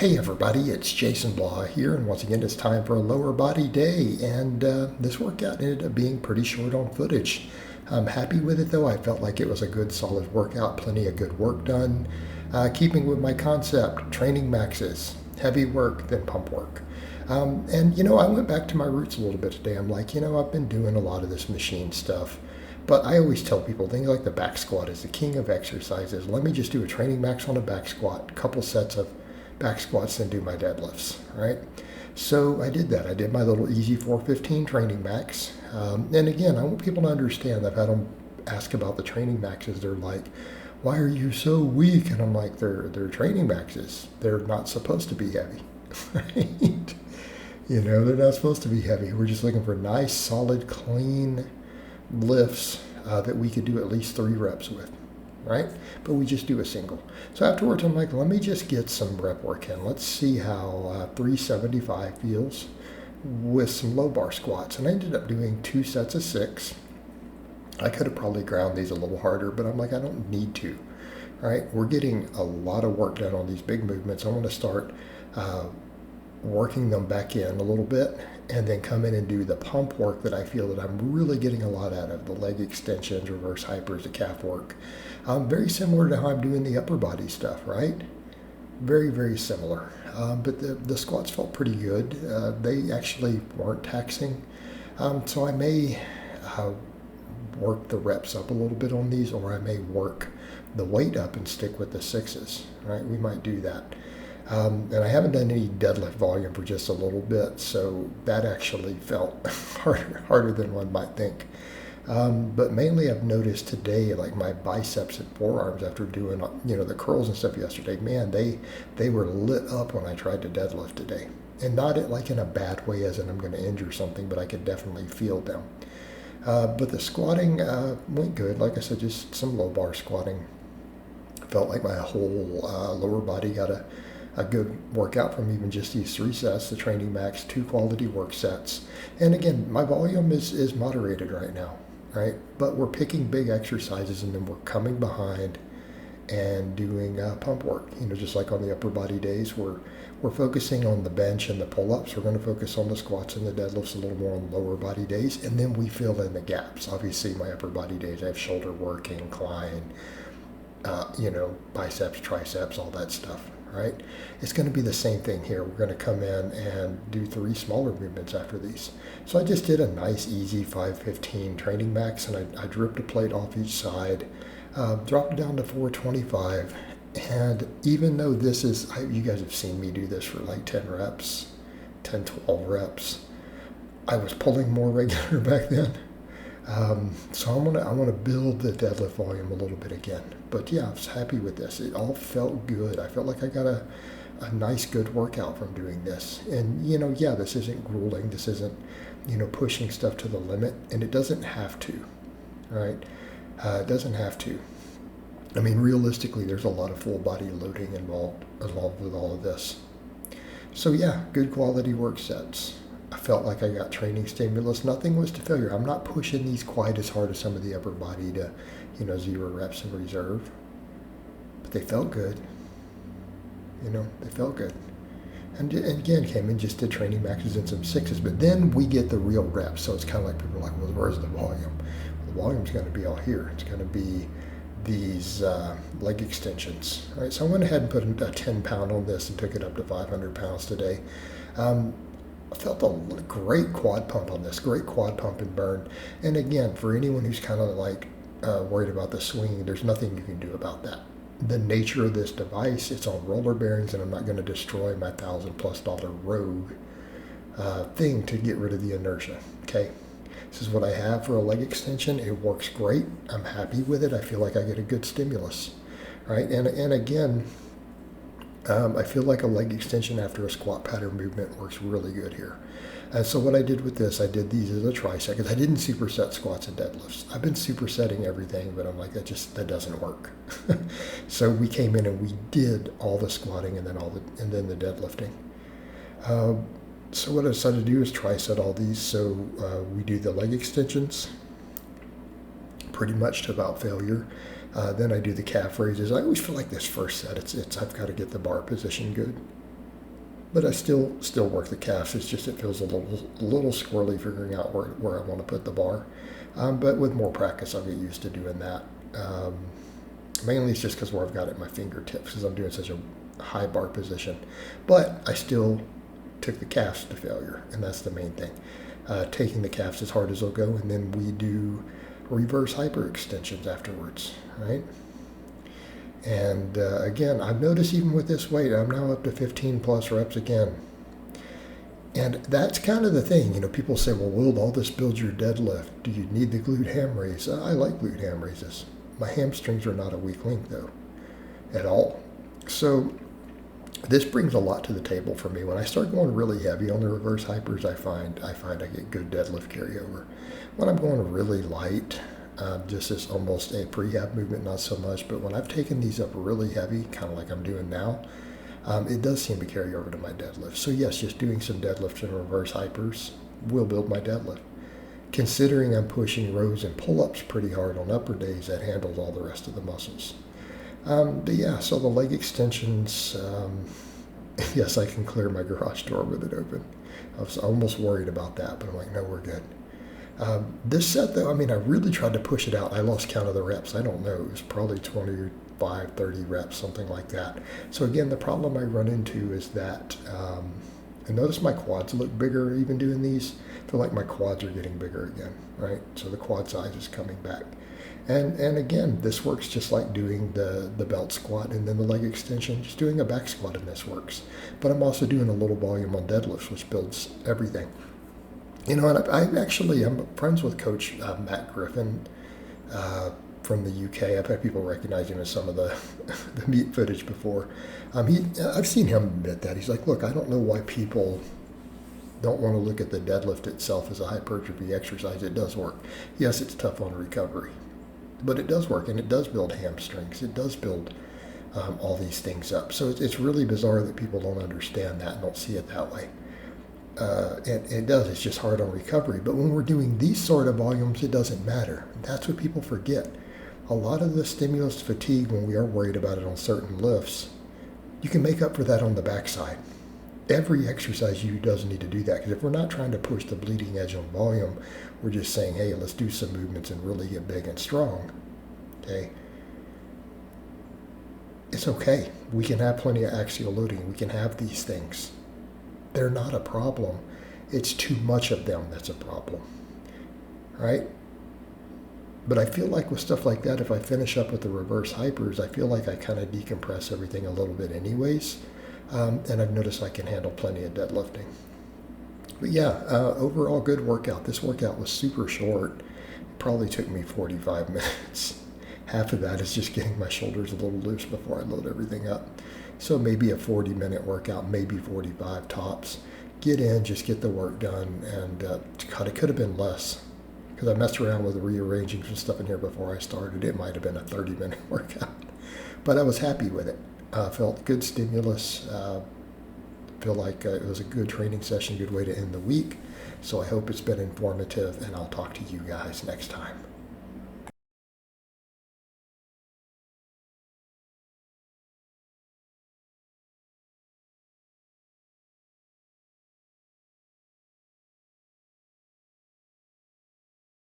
Hey everybody, it's Jason Blaha here, and once again it's time for a lower body day, and this workout ended up being pretty short on footage. I'm happy with it though. I felt like it was a good solid workout, plenty of good work done, keeping with my concept, training maxes, heavy work, then pump work. I went back to my roots a little bit today. I'm like, I've been doing a lot of this machine stuff. But I always tell people things like the back squat is the king of exercises. Let me just do a training max on a back squat, couple sets of back squats, then do my deadlifts, right? So I did that. I did my little easy 415 training max. And again, I want people to understand that I've had them ask about the training maxes. They're like, why are you so weak? And I'm like, they're training maxes. They're not supposed to be heavy, right? They're not supposed to be heavy. We're just looking for nice, solid, clean lifts that we could do at least 3 reps with, right? But we just do a single. So afterwards, I'm like, let me just get some rep work in. Let's see how 375 feels with some low bar squats. And I ended up doing 2 sets of 6. I could have probably ground these a little harder, but I'm like, I don't need to, right? We're getting a lot of work done on these big movements. I want to start working them back in a little bit and then come in and do the pump work that I feel that I'm really getting a lot out of, the leg extensions, reverse hypers, the calf work. Very similar to how I'm doing the upper body stuff, right? Very, very similar. But the squats felt pretty good. They actually weren't taxing. So I may work the reps up a little bit on these, or I may work the weight up and stick with the 6s, right? We might do that. And I haven't done any deadlift volume for just a little bit, so that actually felt harder than one might think. But mainly I've noticed today, like my biceps and forearms after doing, the curls and stuff yesterday, man, they were lit up when I tried to deadlift today. And not like in a bad way as in I'm going to injure something, but I could definitely feel them. But the squatting went good. Like I said, just some low bar squatting. Felt like my whole lower body got a good workout from even just these 3 sets, the training max, 2 quality work sets. And again, my volume is moderated right now, right? But we're picking big exercises and then we're coming behind and doing pump work. Just like on the upper body days, we're focusing on the bench and the pull-ups. We're going to focus on the squats and the deadlifts a little more on the lower body days, and then we fill in the gaps. Obviously, my upper body days, I have shoulder work, incline, biceps, triceps, all that stuff, right? It's going to be the same thing here. We're going to come in and do 3 smaller movements after these. So I just did a nice, easy 515 training max, and I dripped a plate off each side, dropped it down to 425. And even though this is, you guys have seen me do this for like 10 reps, 10, 12 reps, I was pulling more regular back then. So I want to build the deadlift volume a little bit again. But yeah, I was happy with this. It all felt good. I felt like I got a nice, good workout from doing this. And, this isn't grueling. This isn't, pushing stuff to the limit. And it doesn't have to, right? It doesn't have to. I mean, realistically, there's a lot of full body loading involved with all of this. So yeah, good quality work sets. I felt like I got training stimulus. Nothing was to failure. I'm not pushing these quite as hard as some of the upper body to, 0 reps in reserve. But they felt good. They felt good. And again, came in, just did training maxes and some 6s. But then we get the real reps. So it's kind of like people are like, well, where's the volume? Well, the volume's going to be all here. It's going to be these leg extensions. All right, so I went ahead and put a 10 pound on this and took it up to 500 pounds today. I felt a great quad pump on this, great quad pump and burn. And again, for anyone who's kind of like worried about the swinging, there's nothing you can do about that. The nature of this device, it's on roller bearings, and I'm not going to destroy my $1,000+ Rogue thing to get rid of the inertia, okay? This is what I have for a leg extension. It works great. I'm happy with it. I feel like I get a good stimulus, right? And again, I feel like a leg extension after a squat pattern movement works really good here. And so what I did with this, I did these as a tricep, because I didn't superset squats and deadlifts. I've been supersetting everything, but I'm like, that doesn't work. So we came in and we did all the squatting and then the deadlifting. So what I decided to do is triset all these. So we do the leg extensions pretty much to about failure. Then I do the calf raises. I always feel like this first set, I've got to get the bar position good. but I still work the calves. It's just it feels a little squirrely figuring out where I want to put the bar. But with more practice, I'll get used to doing that. Mainly it's just because where I've got it at my fingertips because I'm doing such a high bar position. But I still took the calves to failure, and that's the main thing. Taking the calves as hard as they'll go, and then we do reverse hyperextensions afterwards, right? And again, I've noticed even with this weight, I'm now up to 15 plus reps again. And that's kind of the thing. People say, well, will all this build your deadlift? Do you need the glute ham raise? I like glute ham raises. My hamstrings are not a weak link, though, at all. So this brings a lot to the table for me. When I start going really heavy on the reverse hypers, I find I get good deadlift carryover. When I'm going really light, just as almost a prehab movement, not so much. But when I've taken these up really heavy, kind of like I'm doing now, it does seem to carry over to my deadlift. So yes, just doing some deadlifts and reverse hypers will build my deadlift. Considering I'm pushing rows and pull-ups pretty hard on upper days, that handles all the rest of the muscles. But yeah, so the leg extensions, yes, I can clear my garage door with it open. I was almost worried about that, but I'm like, no, we're good. This set, though, I really tried to push it out. I lost count of the reps. I don't know. It was probably 25, 30 reps, something like that. So again, the problem I run into is that, and notice my quads look bigger even doing these. I feel like my quads are getting bigger again, right? So the quad size is coming back. And again, this works just like doing the belt squat and then the leg extension. Just doing a back squat in this works. But I'm also doing a little volume on deadlifts, which builds everything. And I'm friends with Coach Matt Griffin from the UK. I've had people recognize him as some of the meet footage before. I've seen him admit that. He's like, look, I don't know why people don't want to look at the deadlift itself as a hypertrophy exercise. It does work. Yes, it's tough on recovery, but it does work, and it does build hamstrings. It does build all these things up. So it's really bizarre that people don't understand that and don't see it that way. And it does. It's just hard on recovery. But when we're doing these sort of volumes, it doesn't matter. That's what people forget. A lot of the stimulus fatigue, when we are worried about it on certain lifts, you can make up for that on the backside. Every exercise you do doesn't need to do that, because if we're not trying to push the bleeding edge on volume, we're just saying, hey, let's do some movements and really get big and strong. Okay? It's okay. We can have plenty of axial loading. We can have these things. They're not a problem. It's too much of them that's a problem, right? But I feel like with stuff like that, if I finish up with the reverse hypers, I feel like I kind of decompress everything a little bit anyways. And I've noticed I can handle plenty of deadlifting. But yeah, overall good workout. This workout was super short. It probably took me 45 minutes. Half of that is just getting my shoulders a little loose before I load everything up. So maybe a 40-minute workout, maybe 45 tops. Get in, just get the work done, and God, it could have been less. Because I messed around with rearranging some stuff in here before I started. It might have been a 30-minute workout. But I was happy with it. Felt good stimulus. Feel like it was a good training session, good way to end the week. So I hope it's been informative, and I'll talk to you guys next time.